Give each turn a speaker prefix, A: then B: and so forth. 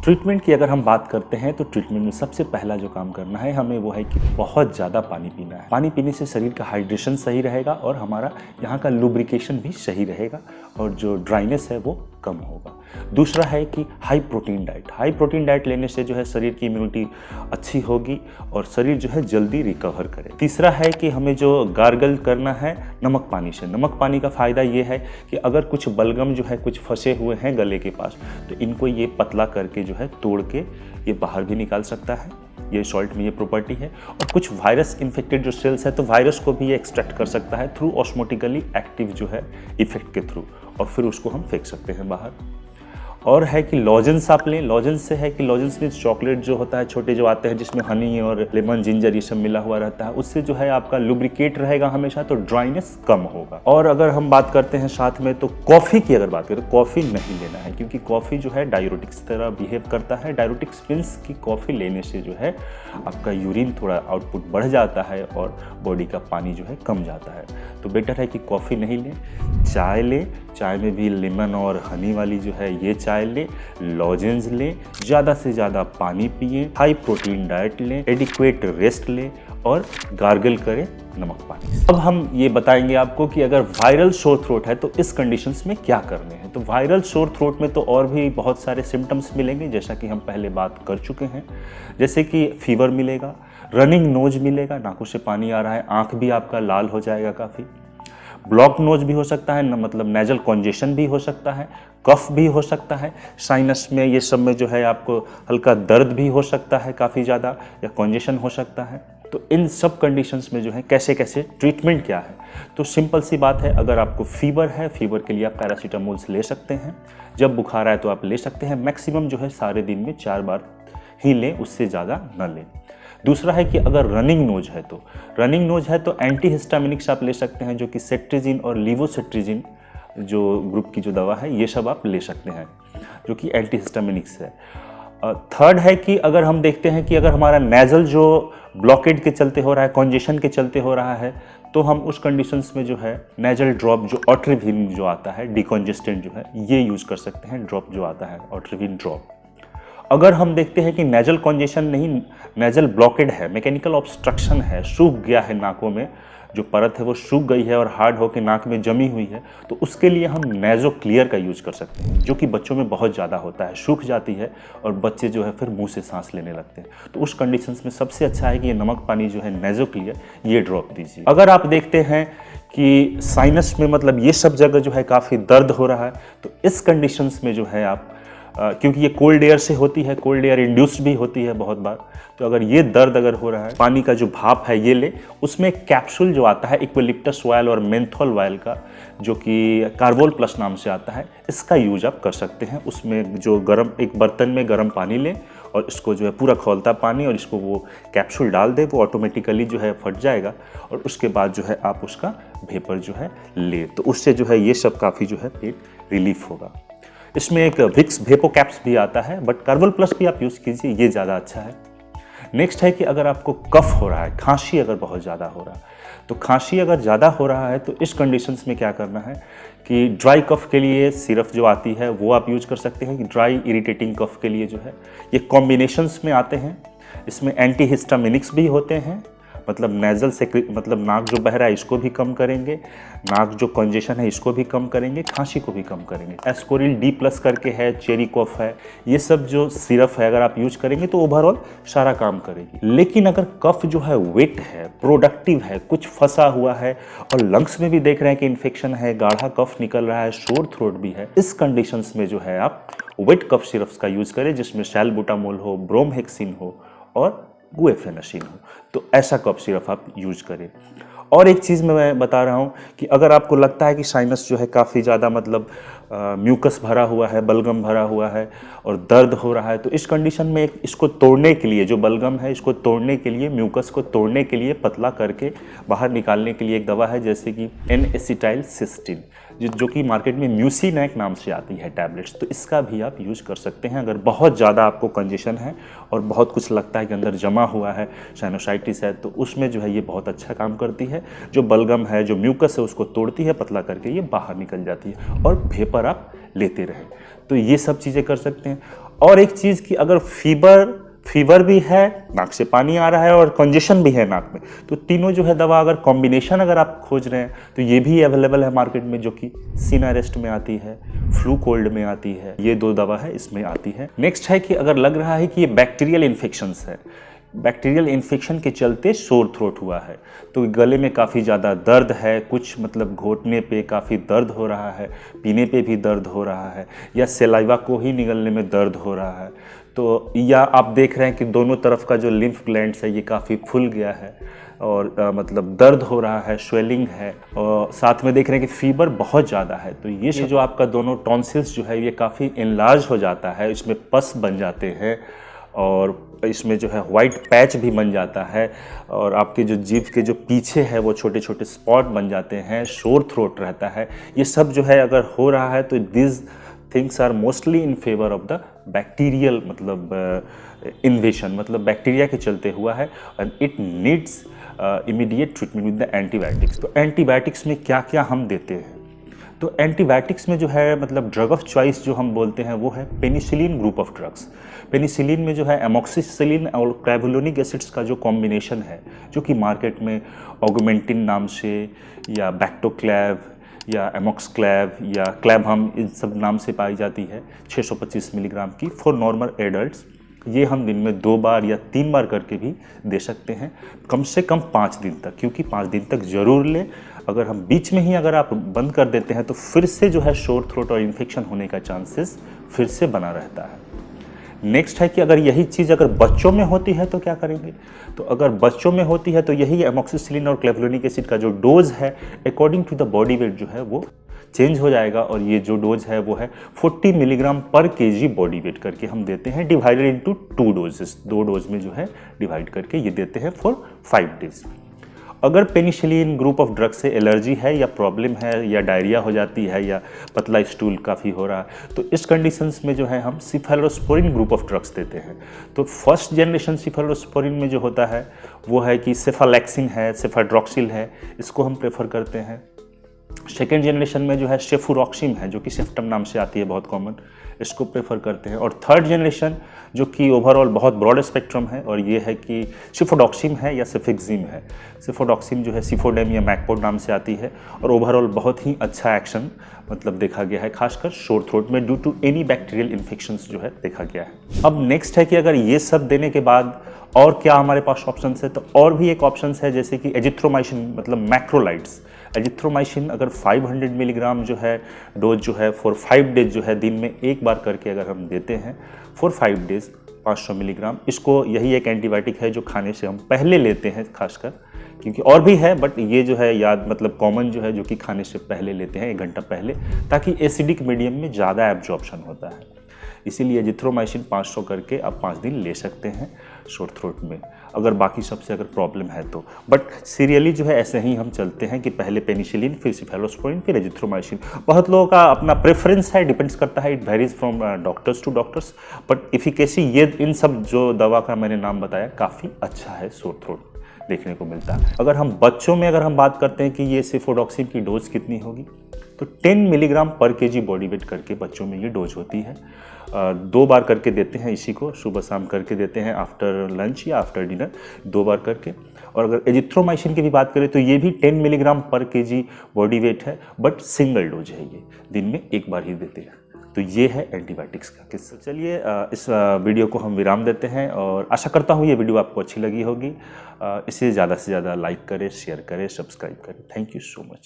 A: Treatment की अगर हम बात करते हैं तो ट्रीटमेंट में सबसे पहला जो काम करना है हमें वो है कि बहुत ज़्यादा पानी पीना है। पानी पीने से शरीर का हाइड्रेशन सही रहेगा और हमारा यहाँ का लुब्रिकेशन भी सही रहेगा और जो ड्राइनेस है वो कम होगा। दूसरा है कि high protein diet. High protein diet लेने से जो है शरीर की इम्यूनिटी अच्छी होगी और शरीर जो है जल्दी रिकवर करे। तीसरा है कि हमें जो गार्गल करना है नमक पानी से। नमक पानी का फ़ायदा ये है कि अगर कुछ बलगम जो है कुछ फंसे हुए हैं गले के पास तो इनको ये पतला करके जो है तोड़ के ये बाहर भी निकाल सकता है। ये सॉल्ट में ये प्रॉपर्टी है। और कुछ वायरस इन्फेक्टेड जो सेल्स है तो वायरस को भी ये एक्सट्रैक्ट कर सकता है थ्रू ऑस्मोटिकली एक्टिव जो है इफेक्ट के थ्रू, और फिर उसको हम फेंक सकते हैं बाहर। और है कि लॉजेंस आप लें। लॉजेंस से है कि लॉजेंस में चॉकलेट जो होता है छोटे जो आते हैं जिसमें हनी और लेमन जिंजर ये सब मिला हुआ रहता है, उससे जो है आपका लुब्रिकेट रहेगा हमेशा, तो ड्राइनेस कम होगा। और अगर हम बात करते हैं साथ में तो कॉफ़ी की अगर बात करें तो कॉफ़ी नहीं लेना है, क्योंकि कॉफ़ी जो है डायरेटिक्स तरह बिहेव करता है। डायरेटिक्स मीन्स की कॉफ़ी लेने से जो है आपका यूरिन थोड़ा आउटपुट बढ़ जाता है और बॉडी का पानी जो है कम जाता है। तो बेटर है कि कॉफ़ी नहीं लें, चाय लें। चाय में भी लेमन और हनी वाली जो है ये चाय लें, लॉजेंस लें, ज़्यादा से ज़्यादा पानी पिएं, हाई प्रोटीन डाइट लें, एडिक्वेट रेस्ट लें और गार्गल करें नमक पानी से। अब हम ये बताएंगे आपको कि अगर वायरल सोर थ्रोट है तो इस कंडीशंस में क्या करने हैं। तो वायरल सोर थ्रोट में तो और भी बहुत सारे सिम्टम्स मिलेंगे, जैसा कि हम पहले बात कर चुके हैं, जैसे कि फीवर मिलेगा, रनिंग नोज मिलेगा, नाकों से पानी आ रहा है, आँख भी आपका लाल हो जाएगा काफ़ी, ब्लॉक नोज भी हो सकता है, मतलब नेजल कॉन्जेशन भी हो सकता है, कफ भी हो सकता है, साइनस में ये सब में जो है आपको हल्का दर्द भी हो सकता है काफ़ी ज़्यादा, या कॉन्जेशन हो सकता है। तो इन सब कंडीशंस में जो है कैसे कैसे ट्रीटमेंट क्या है, तो सिंपल सी बात है, अगर आपको फीवर है, फीवर के लिए आप पैरासीटामोल्स ले सकते हैं। जब बुखार आए तो आप ले सकते हैं। मैक्सिमम जो है सारे दिन में 4 बार ही लें, उससे ज़्यादा न लें। दूसरा है कि अगर रनिंग नोज है तो एंटीहिस्टामिनिक्स आप ले सकते हैं, जो कि सेट्रिजिन और लीवोसेट्रिजिन जो ग्रुप की जो दवा है ये सब आप ले सकते हैं, जो कि एंटीहिस्टामिनिक्स है। थर्ड है कि अगर हम देखते हैं कि अगर हमारा नेजल जो ब्लॉकेड के चलते हो रहा है, कॉन्जेशन के चलते हो रहा है, तो हम उस कंडीशंस में जो है नेजल ड्रॉप जो ऑट्रिविन जो आता है डिकॉन्जेस्टेंट जो है ये यूज़ कर सकते हैं। ड्रॉप जो आता है ऑट्रिविन ड्रॉप। अगर हम देखते हैं कि नेजल कॉन्जेशन नहीं, नेजल ब्लॉकेड है, मैकेनिकल ऑब्स्ट्रक्शन है, सूख गया है, नाकों में जो परत है वो सूख गई है और हार्ड होकर नाक में जमी हुई है, तो उसके लिए हम नेजो क्लियर का यूज़ कर सकते हैं, जो कि बच्चों में बहुत ज़्यादा होता है, सूख जाती है और बच्चे जो है फिर मुंह से सांस लेने लगते हैं। तो उस कंडीशंस में सबसे अच्छा है कि ये नमक पानी जो है नेजो क्लियर ये ड्रॉप दीजिए। अगर आप देखते हैं कि साइनस में मतलब ये सब जगह जो है काफ़ी दर्द हो रहा है, तो इस कंडीशंस में जो है आप क्योंकि ये कोल्ड एयर से होती है, कोल्ड एयर इंड्यूस्ड भी होती है बहुत बार, तो अगर ये दर्द अगर हो रहा है, पानी का जो भाप है ये ले, उसमें कैप्सूल जो आता है इक्विलिप्टस ऑयल और मेंथोल ऑयल का, जो कि कार्बोल प्लस नाम से आता है, इसका यूज आप कर सकते हैं। उसमें जो गर्म एक बर्तन में गर्म पानी लें और इसको जो है पूरा खौलता पानी और इसको वो कैप्सूल डाल दें, वो ऑटोमेटिकली जो है फट जाएगा और उसके बाद जो है आप उसका वेपर जो है ले, तो उससे जो है ये सब काफ़ी जो है पेट रिलीफ होगा। इसमें एक विक्स वेपो कैप्स भी आता है, बट कार्बोल प्लस भी आप यूज़ कीजिए, ये ज़्यादा अच्छा है। नेक्स्ट है कि अगर आपको कफ हो रहा है, खांसी अगर बहुत ज़्यादा हो रहा है, तो खांसी अगर ज़्यादा हो रहा है तो इस कंडीशंस में क्या करना है कि ड्राई कफ के लिए सिरप जो आती है वो आप यूज कर सकते हैं। कि ड्राई इरिटेटिंग कफ के लिए जो है ये कॉम्बिनेशंस में आते हैं, इसमें एंटीहिस्टामिनिक्स भी होते हैं, मतलब नेजल से मतलब नाक जो बह रहा है इसको भी कम करेंगे, नाक जो कंजेशन है इसको भी कम करेंगे, खांसी को भी कम करेंगे। एस्कोरिल डी प्लस करके है, चेरी कॉफ है, ये सब जो सिरप है अगर आप यूज करेंगे तो ओवरऑल सारा काम करेगी। लेकिन अगर कफ जो है वेट है, प्रोडक्टिव है, कुछ फंसा हुआ है और लंग्स में भी देख रहे हैं कि इन्फेक्शन है, गाढ़ा कफ निकल रहा है, सोर थ्रोट भी है, इस कंडीशंस में जो है आप वेट कफ सिरप्स का यूज करें, जिसमें सैलबुटामोल हो, ब्रोमहेक्सिन हो और गुएफेनासिन हो, तो ऐसा कफ सिरप आप यूज करें। और एक चीज़ मैं बता रहा हूँ कि अगर आपको लगता है कि साइनस जो है काफ़ी ज़्यादा मतलब म्यूकस भरा हुआ है, बलगम भरा हुआ है और दर्द हो रहा है, तो इस कंडीशन में इसको तोड़ने के लिए, जो बलगम है इसको तोड़ने के लिए, म्यूकस को तोड़ने के लिए, पतला करके बाहर निकालने के लिए एक दवा है, जैसे कि N-एसिटाइलसिस्टीन, जो कि मार्केट में म्यूसिनैक नाम से आती है टैबलेट्स, तो इसका भी आप यूज़ कर सकते हैं। अगर बहुत ज़्यादा आपको कंजेशन है और बहुत कुछ लगता है कि अंदर जमा हुआ है, साइनोसाइटिस है, तो उसमें जो है ये बहुत अच्छा काम करती है। जो बलगम है, जो म्यूकस है, उसको तोड़ती है, पतला करके ये बाहर निकल जाती है और वेपर आप लेते रहें। तो ये सब चीज़ें कर सकते हैं। और एक चीज़ कि अगर फीवर भी है, नाक से पानी आ रहा है और कंजेशन भी है नाक में, तो तीनों जो है दवा अगर कॉम्बिनेशन अगर आप खोज रहे हैं तो ये भी अवेलेबल है मार्केट में, जो कि सिनारेस्ट में आती है, फ्लू कोल्ड में आती है। ये 2 दवा है इसमें आती है। नेक्स्ट है कि अगर लग रहा है कि ये बैक्टीरियल इन्फेक्शंस है, बैक्टीरियल इन्फेक्शन के चलते सोर थ्रोट हुआ है, तो गले में काफ़ी ज़्यादा दर्द है, कुछ मतलब घोटने पे काफ़ी दर्द हो रहा है, पीने पे भी दर्द हो रहा है, या सलाइवा को ही निगलने में दर्द हो रहा है, तो या आप देख रहे हैं कि दोनों तरफ का जो लिम्फ ग्लैंड्स है ये काफ़ी फूल गया है और मतलब दर्द हो रहा है, स्वेलिंग है, और साथ में देख रहे हैं कि फीवर बहुत ज़्यादा है, तो ये जो आपका दोनों टॉन्सिल्स जो है ये काफ़ी इनलार्ज हो जाता है, इसमें पस बन जाते हैं और इसमें जो है वाइट पैच भी बन जाता है, और आपके जो जीभ के जो पीछे है वो छोटे छोटे स्पॉट बन जाते हैं, शोर थ्रोट रहता है। ये सब जो है अगर हो रहा है तो this things are mostly in favour of the bacterial मतलब इन्वेशन, मतलब बैक्टीरिया के चलते हुआ है, and it needs immediate treatment with the antibiotics. तो एंटीबायोटिक्स में क्या क्या हम देते हैं, तो एंटीबायोटिक्स में जो है मतलब ड्रग ऑफ चॉइस जो हम बोलते हैं वो है penicillin group of drugs. Penicillin में जो है एमोक्सिसिलिन और क्लेवुलोनिक एसिड्स का जो कॉम्बिनेशन है, जो कि मार्केट में ऑगमेंटिन नाम से या बैक्टोक्लेव या एमोक्सक्लेव या क्लेवहम इन सब नाम से पाई जाती है, 625 मिलीग्राम की फॉर नॉर्मल एडल्ट्स। ये हम दिन में 2 बार या 3 बार करके भी दे सकते हैं, कम से कम 5 दिन तक, क्योंकि 5 दिन तक ज़रूर लें। अगर हम बीच में ही अगर आप बंद कर देते हैं तो फिर से जो है शोर थ्रोट और इन्फेक्शन होने का चांसेस फिर से बना रहता है। नेक्स्ट है कि अगर यही चीज़ अगर बच्चों में होती है तो क्या करेंगे, तो अगर बच्चों में होती है तो यही एमोक्सिसिलिन और क्लेवुलोनिक एसिड का जो डोज है according to the body weight जो है वो चेंज हो जाएगा, और ये जो डोज है वो है 40 मिलीग्राम पर केजी बॉडी वेट करके हम देते हैं, डिवाइडेड इनटू 2 डोजेस, 2 डोज में जो है डिवाइड करके ये देते हैं फॉर 5 डेज। अगर पेनिसिलिन ग्रुप ऑफ ड्रग से एलर्जी है या प्रॉब्लम है या डायरिया हो जाती है या पतला स्टूल काफ़ी हो रहा है, तो इस कंडीशंस में जो है हम सिफेलोस्पोरिन ग्रुप ऑफ ड्रग्स देते हैं। तो फर्स्ट जनरेशन सिफेलोस्पोरिन में जो होता है वो है कि सेफालेक्सिन है, सेफाड्रॉक्सिल है, इसको हम प्रेफर करते हैं। सेकेंड जनरेशन में जो है सेफुरॉक्सिम है, जो कि सेफ्टम नाम से आती है, बहुत कॉमन, इसको प्रेफर करते हैं। और थर्ड जनरेशन जो कि ओवरऑल बहुत ब्रॉड स्पेक्ट्रम है, और ये है कि सिफोडॉक्सिम है या सिफिक्सिम है। सिफोडॉक्सिम जो है सिफोडेम या मैकपोड नाम से आती है, और ओवरऑल बहुत ही अच्छा एक्शन मतलब देखा गया है, खासकर शोर थ्रोट में due to any bacterial infections जो है देखा गया है। अब नेक्स्ट है कि अगर ये सब देने के बाद और क्या हमारे पास ऑप्शंस है, तो और भी एक ऑप्शंस है जैसे कि एजिथ्रोमाइसिन मतलब मैक्रोलाइड्स। एजिथ्रोमाइसिन अगर 500 मिलीग्राम जो है डोज जो है फॉर 5 डेज जो है दिन में 1 बार करके अगर हम देते हैं फॉर 5 डेज 500 मिलीग्राम, इसको यही एक एंटीबायोटिक है जो खाने से हम पहले लेते हैं खासकर, क्योंकि और भी है बट ये जो है याद मतलब कॉमन जो है जो कि खाने से पहले लेते हैं 1 घंटा पहले, ताकि एसिडिक मीडियम में ज़्यादा एब्जॉर्प्शन होता है। इसीलिए एजिथ्रोमाइसिन 500 करके आप 5 दिन ले सकते हैं शोर थ्रोट में, अगर बाकी सबसे अगर प्रॉब्लम है तो। बट सीरियली जो है ऐसे ही हम चलते हैं कि पहले पेनिसिलिन, फिर सिफेलोस्पोरिन, फिर एजिथ्रोमाइसिन। बहुत लोगों का अपना प्रेफरेंस है, डिपेंड्स करता है, it varies from doctors to doctors, but efficacy ये इन सब जो दवा का मैंने नाम बताया काफ़ी अच्छा है, शोर थ्रोट देखने को मिलता है। अगर हम बच्चों में अगर हम बात करते हैं कि ये सिफोडॉक्सिन की डोज कितनी होगी, तो 10 मिलीग्राम पर केजी बॉडी वेट करके बच्चों में ये डोज होती है। 2 बार करके देते हैं इसी को, सुबह शाम करके देते हैं, आफ्टर लंच या आफ्टर डिनर 2 बार करके। और अगर एजिथ्रोमाइसिन की भी बात करें तो ये भी 10 मिलीग्राम पर केजी बॉडी वेट है, बट सिंगल डोज है, ये दिन में 1 बार ही देते हैं। तो ये है एंटीबायोटिक्स का किस्सा। चलिए इस वीडियो को हम विराम देते हैं, और आशा करता हूँ ये वीडियो आपको अच्छी लगी होगी। इसे ज़्यादा से ज़्यादा लाइक करें, शेयर करें, सब्सक्राइब करें। Thank you so much.